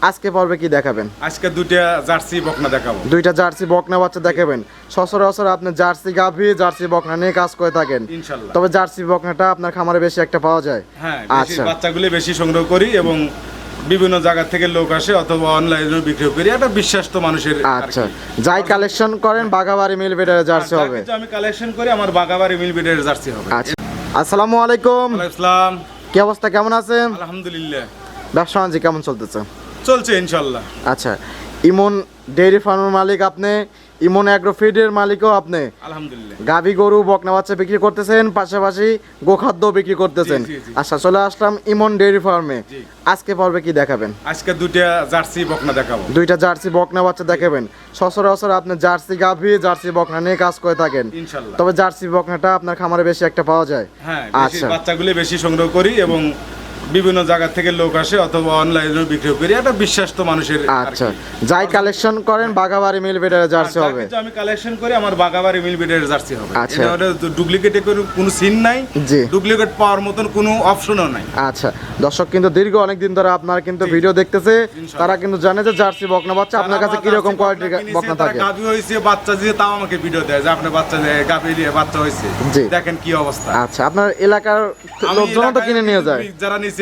আজকে পর্বে কি দেখাবেন? আজকে দুইটা জার্সি বকনা দেখাবো। দুইটা জার্সি বকনা বাচ্চা দেখাবেন। সচরাচর আপনি জার্সি গাভী জার্সি বকনা নিয়ে কাজ করে থাকেন ইনশাআল্লাহ। তবে জার্সি বকনাটা আপনার খামারে বেশি একটা পাওয়া যায়। হ্যাঁ, আচ্ছা বাচ্চাগুলি বেশি সংগ্রহ করি এবং বিভিন্ন জায়গা থেকে লোক আসে অথবা অনলাইনে বিক্রি করি। একটা বিশ্বাস তো মানুষের। আচ্ছা, যাই কালেকশন করেন বাগাবাড়ি মিল বিডারের জার্সি হবে। আমি কালেকশন করি আমার বাগাবাড়ি মিল বিডের জার্সি হবে। আচ্ছা, আসসালামু আলাইকুম। ওয়ালাইকুম আসসালাম। কি অবস্থা, কেমন আছেন? আলহামদুলিল্লাহ, ব্যবসা বাণিজ্য কেমন চলতেছে? চলছে ইনশাআল্লাহ। আচ্ছা, ইমন ডেইরি ফার্মের মালিক আপনি, ইমন অ্যাগ্রো ফিডের মালিকও আপনি। আলহামদুলিল্লাহ। গাভী গরু বকনা বাচ্চা বিক্রি করতেছেন, পাশাপাশি গোখাদ্য বিক্রি করতেছেন। জি, জি, জি। আচ্ছা, চলে আসলাম ইমন ডেইরি ফার্মে। জি। আজকে পর্বে কি দেখাবেন? আজকে দুইটা জার্সি বকনা দেখাবো। দুইটা জার্সি বকনা বাচ্চা দেখাবেন। সচরাচর আপনি জার্সি গাভী জার্সি বকনা নিয়ে কাজ করে থাকেন ইনশাআল্লাহ। তবে জার্সি বকনাটা আপনার খামারে বেশি একটা পাওয়া যায়। হ্যাঁ, আচ্ছা, বাচ্চাগুলি বেশি সংগ্রহ করি এবং বিভিন্ন জায়গা থেকে লোক আসে অথবা অনলাইনে বিক্রি করি। একটা বিশ্বাস তো মানুষের। আচ্ছা, যাই কালেকশন করেন বাগাবাড়ি মিল বিডারের জার্সি হবে। আমি কালেকশন করি আমার বাগাবাড়ি মিল বিডের জার্সি হবে। আচ্ছা। এটা ডুপ্লিকেটে কোনো সিন নাই। জি। ডুপ্লিকেট পাওয়ার মতন কোনো অপশনও নাই। আচ্ছা, দর্শক কিন্তু দীর্ঘ অনেকদিন ধরে আপনার কিন্তু ভিডিও দেখতেছে, তারা কিন্তু জানে যে জার্সি বকনা বাচ্চা আপনার কাছে কি রকম কোয়ালিটির বকনা থাকে। গাভী হইছে, বাচ্চা দিয়ে তাও আমাকে ভিডিও দেয় যে আপনার বাচ্চা গাভী দিয়ে বাচ্চা হইছে, জি। দেখেন কি অবস্থা। আচ্ছা, আপনার এলাকার লোকজন তো কিনে নিয়ে যায়। যারা নিছে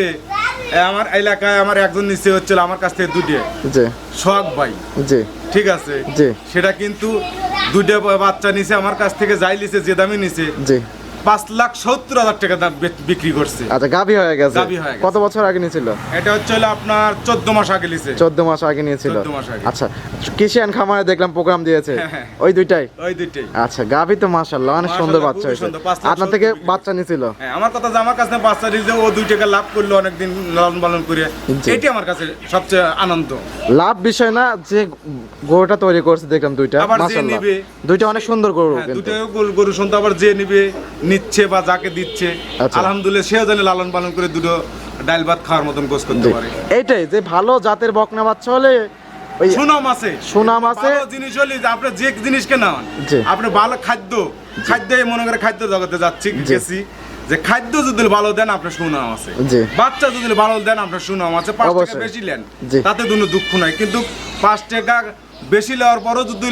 আমার এলাকায় আমার একজন নিচে হচ্ছিল আমার কাছ থেকে দুটো জি সোহাগ ভাই। জি ঠিক আছে, জি। সেটা কিন্তু দুটো বাচ্চা নিছে আমার কাছ থেকে, যাই নিছে যে দামে নিছে জি 5,70,000 টাকা দাম বিক্রি করছে। আচ্ছা, গাভী হয়ে গেছে। গাভী হয়ে গেছে। কত বছর আগে নিয়েছিল? এটা হচ্ছে হলো আপনার 14 মাস আগে নিছে। 14 মাস আগে নিয়েছিল। 14 মাস আগে। আচ্ছা, কৃষিয়ান খামারে দেখলাম প্রোগ্রাম দিয়েছে। হ্যাঁ। ওই দুইটাই? ওই দুইটাই। আচ্ছা, গাভী তো মাশাআল্লাহ অনেক সুন্দর মাশাআল্লাহ, বাচ্চা খুবই হয়েছে। সুন্দর। 5,70,000 আপনার থেকে বিক্রি বাচ্চা নিয়েছিল? হ্যাঁ, আমার কথা যে আমার কাছে বাচ্চা দিয়েছে, ও 2 টাকা লাভ করলো অনেকদিন লালন পালন করে। জি। এটাই আমার কাছে সবচেয়ে আনন্দ। লাভ বিষয় না, যে গরুটা তৈরি করছে দেখলাম দুইটা আবার যে মাশাআল্লাহ নিবে, দুইটা অনেক সুন্দর গরু হ্যাঁ, কিন্তু। দুটো গরু শুনতে আবার যে নিবে নিচ্ছে বা যাকে দিচ্ছে আচ্ছা। আলহামদুলিল্লাহ সেও জানে লালন পালন করে দুটো ডাল ভাত খাওয়ার মতন গোছ করতে জি। পারে। এইটাই যে ভালো জাতের বকনা বাচ্চা হলে ওই সুনাম আছে। সুনাম আছে। ভালো জিনিস হলে যে আপনি যে জিনিসকে নেন, জি। আপনি ভালো খাদ্য মনে করে খাদ্য জগতে যাচ্ছি গেছি, যে খাদ্য যদি ভালো দেন আপনার সুনাম আছে। জি। বাচ্চা যদি ভালো দেন আপনার সুনাম আছে। 5 টাকা অবশ্যই। বেশি নেন জি। তাতে কোনো দুঃখ নাই, কিন্তু 5 টাকা বেশি নেওয়ার পরও যদি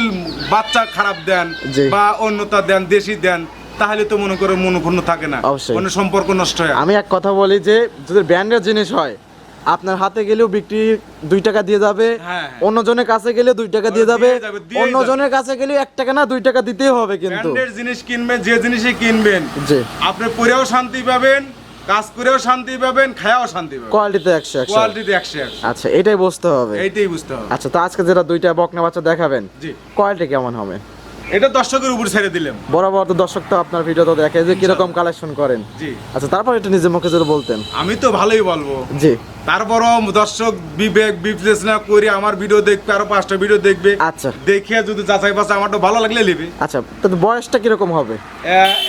বাচ্চা খারাপ দেন জি। বা অন্যতা দেন দেশি দেন তাহলে তো মনে করে মনোপূর্ণ থাকে না, অবশ্যই। কোনো সম্পর্ক নষ্ট হয়। আমি এক কথা বলি যে যদি ব্র্যান্ডের জিনিস হয় আপনার হাতে গেলেও বিক্রি 2 টাকা দিয়ে যাবে, হ্যাঁ। অন্য জনের কাছে গেলে 2 টাকা দিয়ে যাবে, দিয়েই অন্য যাবে। জনের কাছে গেলে 1 টাকা না 2 টাকা দিতেই হবে কিন্তু। ব্র্যান্ডের জিনিস কিনবেন, যে জিনিসই কিনবেন জি। আপনি পরেও শান্তি পাবেন, কাজ করেও শান্তি পাবেন, খায়াও শান্তি পাবেন। কোয়ালিটিতে 100 কোয়ালিটিতে 100। আচ্ছা, এটাই বুঝতে হবে। এইটাই বুঝতে হবে। আচ্ছা, তো আজকে যেটা দুইটা বকনা বাচ্চা দেখাবেন জি। কোয়ালিটি কেমন হবে? এটা দর্শকের উপর ছেড়ে দিলাম। বরাবর তো দর্শক তো আপনার ভিডিও তো দেখে যে কিরকম কালেকশন করেন। জি। আচ্ছা, তারপর এটা নিজের মুখে যদি বলতেন। আমি তো ভালোই বলবো। জি। তারপরও দর্শক বিবেক বিবেচনা করে আমার ভিডিও দেখবে, আরো 5টা ভিডিও দেখবে। আচ্ছা। দেখে যদি যাচাই বাছাই আমারটা ভালো লাগলে নেবে। আচ্ছা, তো বয়সটা কিরকম হবে?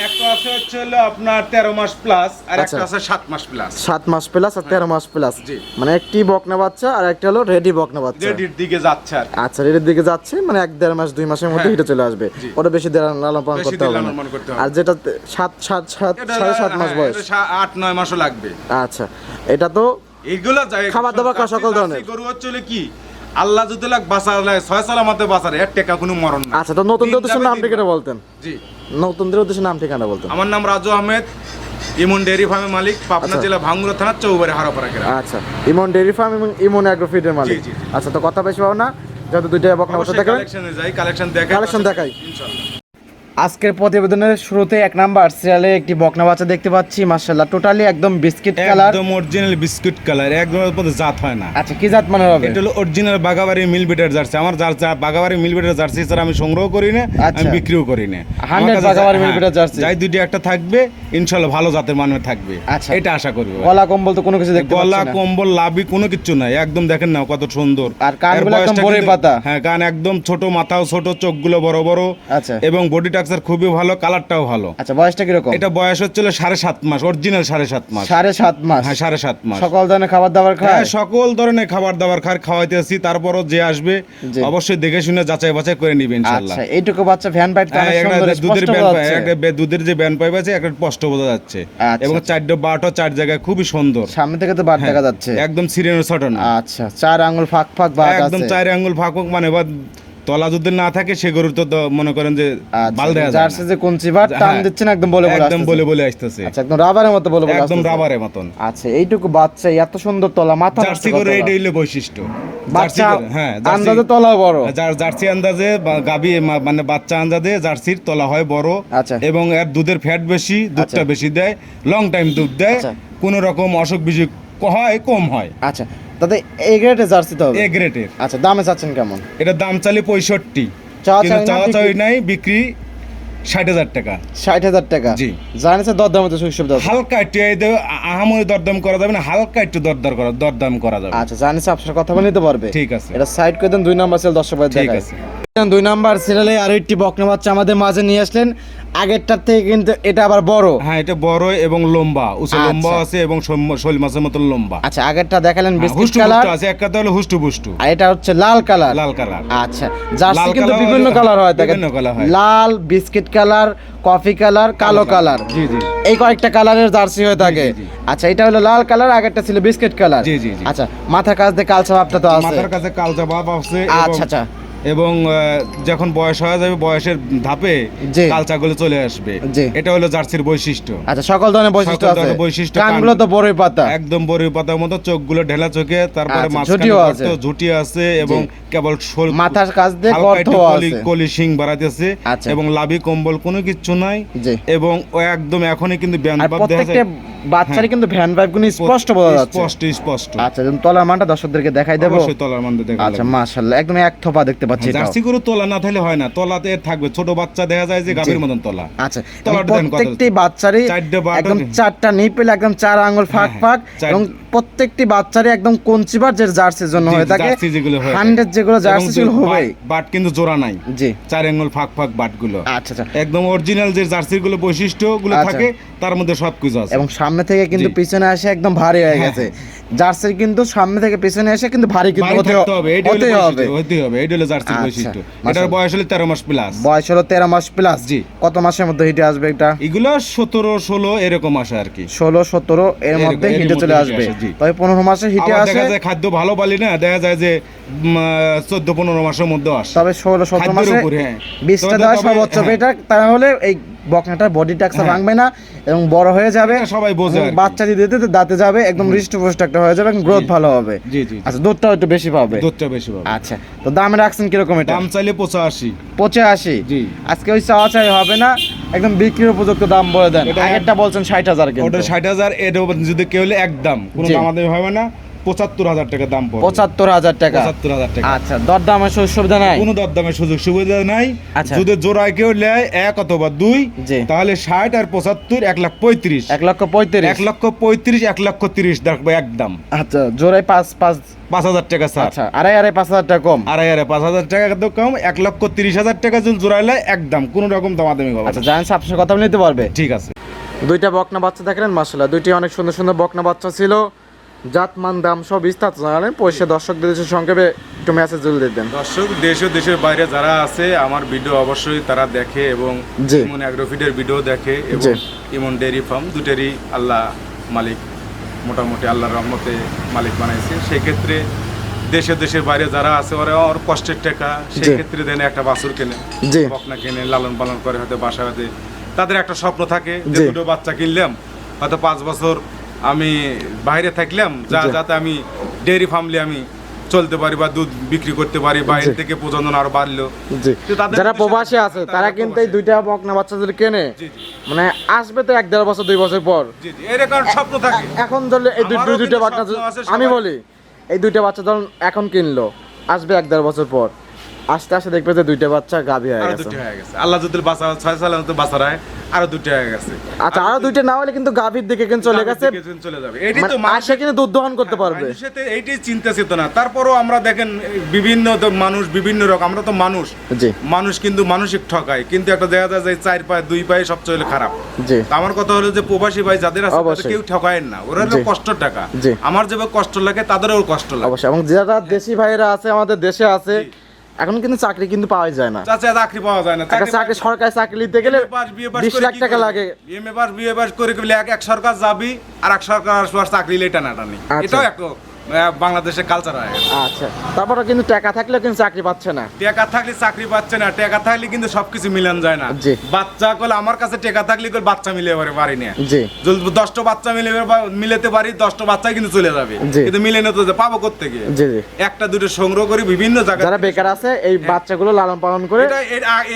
একটা আছে হচ্ছে হলো আপনার 13 মাস প্লাস, আর আচ্ছা। একটা আছে 7 মাস প্লাস। 7 মাস প্লাস আর 13 মাস প্লাস। জি। মানে একটি বকনা বাচ্চা আর একটা হলো রেডি বকনা বাচ্চা। রেডির দিকে যাচ্ছে আর কি। আচ্ছা, রেডির দিকে যাচ্ছে মানে 1-1.5 মাস 2 মাসের মধ্যে হ্যাঁ। হিটে চলে আসবে। জি। ওটা বেশি লালন পালন বেশি করতে হবে দিন না। লালন পালন করতে হবে। আর যেটা 7.5 মাস বয়স। 8-9 মাসও লাগবে। আচ্ছা, এটা তো এইগুলা খাবার দাবার খাওয়া সকল ধরনের। গরু হচ্ছে হলো কি আল্লাহ যদি লাগ বাঁচালে 6 সালামতে বাঁচারে 1 টাকা কোনো মরণ না। আচ্ছা, তো নতুনদের উদ্দেশ্যে দিন নাম যাবে ঠিকানা দিন। বলতেন। জি। নতুনদের উদ্দেশ্যে নাম ঠিকানা বলতেন। আমার নাম রাজু আহমেদ, ইমন ডেয়ারি ফার্মের মালিক, পাবনা জেলা ভাঙ্গুড়া থানা চৌবাড়ি হারাপাড়া গ্রাম। আচ্ছা, ইমন ডেইরি ফার্ম এবং ইমন অ্যাগ্রো ফিডের মালিক। জি, জি, জি। আচ্ছা, তো কথা বেশি পাবো না, যত দুইটা বকনা বাচ্চা দেখাবেন। কালেকশনে যাই, কালেকশন দেখাই। কালেকশন দেখাই। ইনশাআল্লাহ। আজকের প্রতিবেদনের শুরুতে 1 নাম্বার সিরিয়ালে একটি বকনা বাচ্চা দেখতে পাচ্ছি, মাশাআল্লাহ টোটালি একদম বিস্কিট কালার। একদম অরিজিনাল বিস্কুট কালার, একদম জাত হয় না। আচ্ছা, কি জাত মানে হবে? এটা হলো অরিজিনাল বাগাবাড়ি মিল বিটার জার্সি। আমার বাগাবাড়ি মিল বিটার জার্সি স্যার আমি সংগ্রহ করি না, আমি আচ্ছা। বিক্রিও করি না। 100 বাগাবাড়ি মিল বিটার জার্সি। যাই দুইটা একটা থাকবে ইনশাআল্লাহ ভালো জাতের মানের থাকবে। আচ্ছা। এটা আশা করব। গলা কম্বল তো কোনো কিছু দেখতে পাচ্ছি গলা না। কম্বল লাভি কোনো কিছু নাই, একদম দেখেন না কত সুন্দর। আর কানগুলো এর একদম বয়সটা বড়ই কিন্তু- পাতা। হ্যাঁ, কান একদম ছোট, মাথাও ছোট, চোখগুলো বড় বড়। আচ্ছা। এবং বডিটা স্ট্রাকচার খুবই ভালো, কালারটাও ভালো। আচ্ছা বয়সটা কিরকম? এটা বয়স হচ্ছিল 7.5 মাস, অরিজিনাল 7.5 মাস। 7.5 মাস? হ্যাঁ 7.5 মাস। সকল ধরনের খাবার দাবার খায়? হ্যাঁ সকল ধরনের খাবার দাবার খাওয়াইতেছি। তারপরও যে আসবে জি। অবশ্যই দেখে শুনে যাচাই বাছাই করে নিবে ইনশাআল্লাহ। আচ্ছা এইটুকু বাচ্চা ভ্যান পাইপ তো অনেক সুন্দর দুধের স্পষ্ট ব্যান বোঝা যাচ্ছে। একটা দুধের যে ব্যান পাইপ আছে একটা স্পষ্ট বোঝা যাচ্ছে। আচ্ছা। এবং 4 বারটা 4 জায়গায় খুবই সুন্দর। সামনে থেকে তো বার দেখা যাচ্ছে একদম সিরিয়াল শট না। আচ্ছা 4 আঙ্গুল ফাঁক ফাঁক বাট আছে একদম 4 আঙ্গুল ফাঁক মানে বা তলা যদি না থাকে সে গরুর তো মনে করেন যে বাল দেয়া যায়। জার্সি যে কোন চিবার টান দিচ্ছেন একদম বলে বলে একদম বলে আসতেছে। আচ্ছা একদম রাবারের মতো বলে বলে একদম রাবারের মতন। আচ্ছা এইটুকু বাচ্চা এত সুন্দর তলা মাথা জার্সি গরু এইটাই হলো বৈশিষ্ট্য। বাচ্চা হ্যাঁ আন্দাজে তলা বড়। জার্সি আন্দাজে গাবি মানে বাচ্চা আন্দাজে জার্সির তলা হয় বড়। আচ্ছা। এবং এর দুধের ফ্যাট বেশি, দুধটা বেশি দেয়, লং টাইম দুধ দেয়, কোনো রকম অসুখ বিসুখ হয় কম হয়। আচ্ছা তাতে এ গ্রেডের জার্সি তো হবে? এ গ্রেডের। আচ্ছা দামে চাচ্ছেন কেমন? এটা দাম চালি 65, কিন্তু চাওয়া নাই, বিক্রি 60,000 টাকা। 60,000 টাকা? জি। জানেন দরদাম তো সুযোগ সুবিধা হালকা একটু আহামরি দরদাম করা যাবে না, হালকা একটু দরদাম করা যাবে। আচ্ছা জানেন আপনার কথা বলে নিতে পারবে? ঠিক আছে। এটা সাইড করে দেন, 2 নাম্বার সেল দর্শক ভাই ঠিক দেখায়। আছে। 2 নাম্বার সিরিয়ালে আরো একটি বকনা বাচ্চা আমাদের মাঝে নিয়ে আসলেন। আগেরটার থেকে কিন্তু এটা আবার বড়। হ্যাঁ এটা বড় এবং লম্বা, উঁচু লম্বা আছে এবং শৈল মাছের মতো লম্বা। আচ্ছা আগেরটা দেখালেন বিস্কিট হুষ্টু কালার আছে, একটা তো হলো হুষ্টু পুষ্টু, আর এটা হচ্ছে লাল কালার। লাল কালার। আচ্ছা জার্সি লাল কিন্তু কালার বিভিন্ন কালার হয়, দেখেন বিভিন্ন কালার হয়। লাল, বিস্কিট কালার, কফি কালার, কালো কালার। জি জি। এই কয়েকটা কালারের জার্সি হয়ে থাকে। জি, জি। আচ্ছা এটা হলো লাল কালার, আগেরটা ছিল বিস্কিট কালার। জি জি জি। আচ্ছা মাথার কাছ দিয়ে কালচা ভাবটা তো আছে? মাথার কাছে কালচা ভাব আছে। আচ্ছা আচ্ছা। এবং যখন বয়স হয়ে যাবে, বয়সের ধাপে জি। কালচাগুলো চলে আসবে। জি। এটা হলো জার্সির বৈশিষ্ট্য। আচ্ছা সকল ধরনের বৈশিষ্ট্য সকল আছে। ধরনের বৈশিষ্ট্য। কানগুলো তো বড়ই পাতা, একদম বড়ই পাতার মতো, চোখগুলো ঢেলা চোখে, তারপরে আচ্ছা, মাঝখানে ঝুঁটিও আছে। ঝুঁটি আছে এবং কেবল মাথার কাছ দিয়ে হালকা একটু গর্তও আছে। কলি শিং বাড়াইতেছে। আচ্ছা। এবং লাভি কম্বল কোনো কিছু নাই। জি। এবং ও একদম এখনই কিন্তু ব্যান আর ভাব দেখা প্রত্যেকটা যায়। বাচ্চারই কিন্তু ভ্যান ভাইবগুলো স্পষ্ট বোঝা যাচ্ছে। স্পষ্ট। আচ্ছা যেমন তলার মানটা দর্শকদেরকে দেখাই দেবো। অবশ্যই তলার মধ্যে দেখা আচ্ছা মাশাআল্লাহ একদম এক থোপা দেখতে পাচ্ছি এটাও। জার্সি গরু তলা না থাকলে হয় না, তলাতে থাকবে। ছোট বাচ্চা দেখা যায় যে গাভীর মতন তলা। আচ্ছা তলাটা দেন কত? প্রত্যেকটি বাচ্চারই 4 বাট একদম 4টা নিপেল, একদম 4 আঙ্গুল ফাঁক ফাঁক, এবং প্রত্যেকটি বাচ্চারই একদম কঞ্চিবার যে জার্সির জন্য হয়ে থাকে। জার্সি যেগুলো হয় 100 যেগুলো জার্সি ছিল হবে। বাট কিন্তু জোড়া নাই। জি। 4 আঙ্গুল ফাঁক ফাঁক বাটগুলো। আচ্ছা আচ্ছা। একদম অরিজিনাল যে জার্সির গুলো বৈশিষ্ট্যগুলো আচ্ছা। থাকে তার মধ্যে সবকিছু আছে। এবং সামনে থেকে কিন্তু পিছনে আসে একদম ভারী হয়ে গেছে। জার্সির কিন্তু সামনে থেকে পিছনে এসে কিন্তু ভারী কিন্তু হতে হবে। হতেই হবে। এইটা হলো জার্সির বৈশিষ্ট্য। এটার বয়স হলো 13 মাস প্লাস। বয়স হলো 13 মাস প্লাস। জি। কত মাসের মধ্যে হিটে আসবে এটা? এগুলো 17 16 এরকম আসে আর কি। 16 17 এর মধ্যে হিটে চলে আসবে। তবে 15 মাসে হিটে আবার আসে। দেখা যায় খাদ্য ভালো পালি না, দেখা যায় যে 14 15 মাসের মধ্যে আসে। তবে 16 17 মাসে 20টা দেওয়া সর্বোচ্চ এটা, তাহলে এই বকনাটার বডি ট্যাক্সা ভাঙবে না এবং বড় হয়ে যাবে। সবাই বোঝে আর কি। বাচ্চা দিতে দিতে দাঁতে যাবে, একদম হৃষ্টপুষ্ট একটা হয়ে যাবে এবং গ্রোথ ভালো হবে। জি জি। আচ্ছা দুধটাও একটু বেশি পাবে? দুধটা বেশি পাবে। আচ্ছা তো দাম রাখছেন কিরকম এটা? দাম চাইলে 85। 85? জি। আজকে ওই চাওয়া চাই হবে না, একদম বিক্রির উপযুক্ত দাম বলে দেন। আগেরটা বলছেন 60,000 কিন্তু। ওটা 60,000, এটা যদি কেউ হলে একদম কোনো দামাদামি হবে না, 75,000 টাকা দাম পড়বে। 75,000 টাকা? 75,000 টাকা। আচ্ছা দরদামের সুবিধা নাই? কোনো দরদামের সুযোগ সুবিধা নাই। আচ্ছা। যদি জোড়ায় কেউ নেয় 1 অথবা 2, জি। তাহলে 60 আর 75 1,35,000। 1,35,000? 1,35,000 1,30,000 দেখবে একদম। আচ্ছা জোড়ায় 5,000 টাকা স্যার। আচ্ছা আড়াই 5,000 টাকা কম? আড়াই 5,000 টাকা তো কম। 1,30,000 টাকা যদি জোড়াইলে একদম কোনো রকম দামাদামি হবে না। আচ্ছা জানেন আপনার কথা বলে নিতে পারবে? ঠিক আছে। দুইটা বকনা বাচ্চা দেখলেন, মাশাআল্লাহ দুইটি অনেক সুন্দর সুন্দর বকনা বাচ্চা ছিল। জাতমান দাম সব বিস্তারিত জানালেন। পয়সা দর্শকদের সংক্ষেপে একটু মেসেজ জুড়ে দিবেন। দর্শক দেশ ও দেশের বাইরে যারা আছে আমার ভিডিও অবশ্যই তারা দেখে এবং ইমন অ্যাগ্রোফিডের ভিডিও দেখে এবং ইমন ডেয়ারি ফার্ম দুটেরই আল্লাহ মালিক, মোটামুটি আল্লাহর রহমতে মালিক বানাইছে। সেক্ষেত্রে দেশে দেশের বাইরে যারা আছে ওরা ওর কষ্টের টাকা, সেক্ষেত্রে দেন একটা বাছুর কেনে, বকনা কেনে, লালন পালন করে, হয়তো বাসা হতে তাদের একটা স্বপ্ন থাকে যে দুটো বাচ্চা কিনলাম, হয়তো 5 বছর আমি বাইরে থাকলাম, যাতে আমি ডেয়ারি ফার্মলে আমি চলতে পারি বা দুধ বিক্রি করতে পারি, বাইরে থেকে প্রজনন আরো বাড়লো। যারা প্রবাসী আছে তারা কিন্তু এই দুইটা বকনা বাচ্চা যদি কেনে, মানে আসবে তো 1-1.5 বছর 2 বছর পর, এরকম স্বপ্ন থাকে। এখন ধরলে এই দুইটা বাচ্চা, আমি বলি এই দুইটা বাচ্চা ধরুন এখন কিনলো, আসবে 1-1.5 বছর পর, আস্তে আস্তে দেখবে যে দুইটা বাচ্চা গাভী হয়ে আরো গেছে। দুটো হয়ে গেছে, আল্লাহ যদি বাঁচা 6 সালে তো বাঁচা রায়, আরো দুটো হয়ে গেছে। আচ্ছা, আরো দুইটা না হলে কিন্তু গাভীর দিকে কিন্তু চলে গেছে, চলে যাবে। এটাই তো মানে আসে কিন্তু দুধ দহন করতে পারবে। সাথে এইটাই চিন্তা চেতনা। তারপরও আমরা দেখেন বিভিন্ন তো মানুষ বিভিন্ন রকম, আমরা তো মানুষ, জি মানুষ কিন্তু মানসিক ঠকায়, কিন্তু একটা দেখা যায় যে 4 পায়ে 2 পায়ে সবচেয়ে হলে খারাপ। জি তো আমার কথা হলো যে প্রবাসী ভাই যাদের আছে তাদের অবশ্যই। কেউ ঠকায়েন না, ওরা হলো জি। কষ্টের টাকা। জি। আমার যেভাবে কষ্ট লাগে তাদেরও কষ্ট লাগে। অবশ্যই, এবং যারা দেশি ভাইরা আছে আমাদের দেশে আছে, এখন কিন্তু চাকরি কিন্তু পাওয়া যায় না। চাচা চাকরি পাওয়া যায় না, একটা চাকরি সরকারি চাকরি নিতে গেলে বিয়ে পাস 20 করে লাখ কি টাকা করবে? লাগে। বিয়ে পাস করে গেলে এক সরকার যাবি আর এক সরকার আসবার চাকরি লেটা নাটানি, আচ্ছা। এটাও একটা বাংলাদেশের কালচার হয়ে গেছে। আচ্ছা, তারপরে কিন্তু টাকা থাকলেও কিন্তু চাকরি পাচ্ছে না। টাকা থাকলে চাকরি পাচ্ছে না, টাকা থাকলে কিন্তু সবকিছু মিলান যায় না। জি। বাচ্চা কলে আমার কাছে টাকা থাকলে কল বাচ্চা মিলে পারি না। জি যদি 10টা বাচ্চা মিলাতে পারি, 10টা বাচ্চা কিন্তু চলে যাবে, জি। কিন্তু মিলে না তো পাবো করতে গিয়ে। জি জি একটা দুটো সংগ্রহ করি বিভিন্ন জায়গায়। যারা বেকার আছে এই বাচ্চাগুলো লালন পালন করে,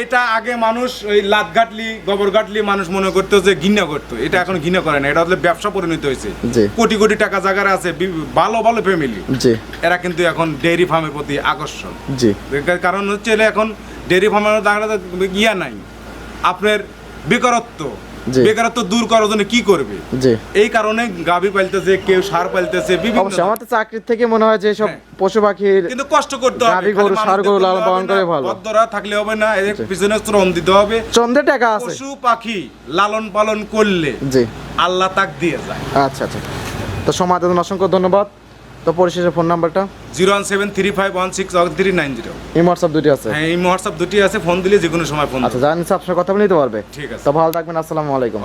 এটা আগে মানুষ ওই লাত গাটলি গোবর গাটলি মানুষ মনে করতো যে ঘৃণা করতো, এটা এখন ঘৃণা করে না, এটা হচ্ছে ব্যবসা পরিণত হয়েছে। জি। কোটি কোটি টাকা জায়গার আছে, ভালো ভালো ফ্যামিলি, জি এরা কিন্তু এখন ডেইরি ফার্মের প্রতি আকর্ষণ। জি কারণ হচ্ছে এরা এখন ডেইরি ফার্মের ইয়া নাই, আপনার বেকারত্ব, জি। বেকারত্ব দূর করার জন্য কি করবে, জি এই কারণে গাভী পালতেছে, কেউ সার পালতেছে বিভিন্ন। অবশ্যই, আমার তো চাকরির থেকে মনে হয় যে সব হ্যাঁ। পশু পাখির কিন্তু কষ্ট করতে হবে, গাভী গরু, ষাঁড় গরু লালন পালন করে ভালো। বদ্ধরা থাকলে হবে না, এর পিছনে শ্রম দিতে হবে। চন্দ্রে টাকা আছে। পশু পাখি লালন পালন করলে জি আল্লাহ তাক দিয়ে যায়। আচ্ছা আচ্ছা, তো সময় দেওয়ার জন্য অসংখ্য ধন্যবাদ। তো পরিশেষে ফোন নাম্বারটা? 01735160390। এই হোয়াটসঅ্যাপ দুটি আছে? হ্যাঁ, এই হোয়াটসঅ্যাপ দুটি আছে, ফোন দিলে যে কোনো সময় ফোন। আচ্ছা, জানেন আপনার কথা বলে নিতে পারবে। ঠিক আছে। তো ভালো থাকবেন, আসসালামু আলাইকুম।